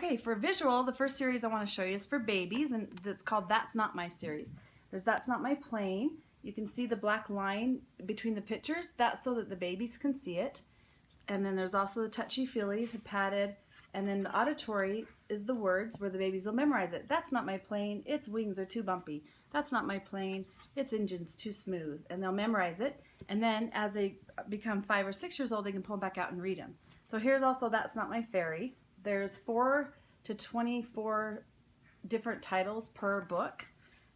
Okay, for visual, the first series I want to show you is for babies, and it's called That's Not My series. There's That's Not My Plane. You can see the black line between the pictures. That's so that the babies can see it. And then there's also the touchy-feely, the padded, and then the auditory is the words where the babies will memorize it. That's not my plane, its wings are too bumpy. That's not my plane, its engine's too smooth. And they'll memorize it. And then as they become 5 or 6 years old, they can pull them back out and read them. So here's also That's Not My Fairy. There's 4 to 24 different titles per book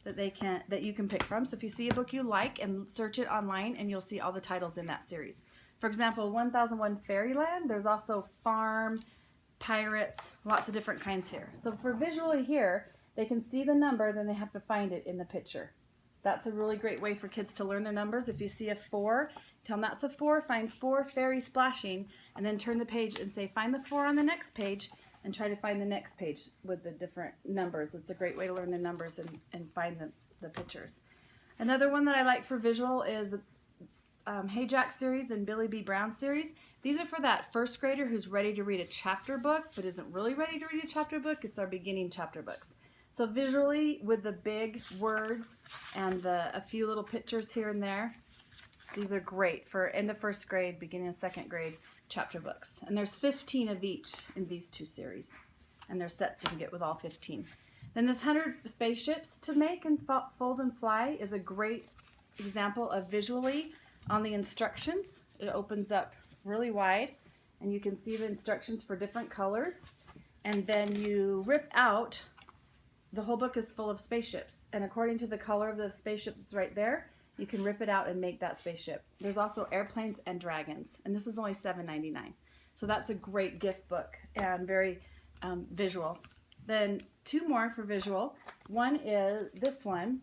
that you can pick from. So if you see a book you like, and search it online, and you'll see all the titles in that series. For example, 1001 Fairyland, there's also Farm, Pirates, lots of different kinds here. So for visually here, they can see the number, then they have to find it in the picture. That's a really great way for kids to learn their numbers. If you see a 4, tell them that's a 4, find 4 fairies splashing, and then turn the page and say, find the 4 on the next page, and try to find the next page with the different numbers. It's a great way to learn the numbers and find the pictures. Another one that I like for visual is Hey Jack series and Billy B. Brown series. These are for that first grader who's ready to read a chapter book but isn't really ready to read a chapter book. It's our beginning chapter books. So visually, with the big words and a few little pictures here and there, these are great for end of first grade, beginning of second grade chapter books. And there's 15 of each in these 2 series. And there's sets you can get with all 15. Then this 100 spaceships to make and fold and fly is a great example of visually on the instructions. It opens up really wide, and you can see the instructions for different colors. And then you rip out, the whole book is full of spaceships. And according to the color of the spaceship that's right there, you can rip it out and make that spaceship. There's also airplanes and dragons, and this is only $7.99. So that's a great gift book and very visual. Then 2 more for visual. One is this one.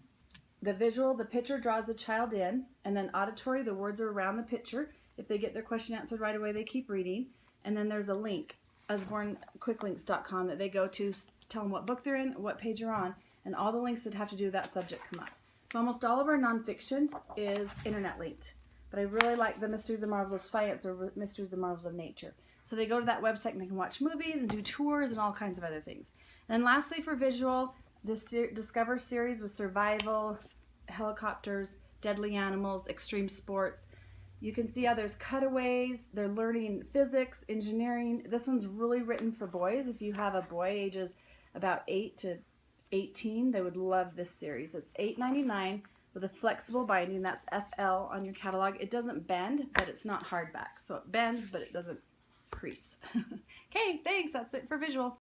The visual, the picture draws the child in, and then auditory, the words are around the picture. If they get their question answered right away, they keep reading. And then there's a link, osbornequicklinks.com, that they go to, tell them what book they're in, what page you're on, and all the links that have to do with that subject come up. So almost all of our nonfiction is internet linked, but I really like the Mysteries and Marvels of Science or Mysteries and Marvels of Nature. So they go to that website and they can watch movies and do tours and all kinds of other things. And then lastly for visual, this Discover series with survival, helicopters, deadly animals, extreme sports. You can see how there's cutaways, they're learning physics, engineering. This one's really written for boys. If you have a boy ages about 8 to 18, they would love this series. It's $8.99 with a flexible binding. That's FL on your catalog. It doesn't bend, but it's not hardback. So it bends, but it doesn't crease. Okay, thanks. That's it for visual.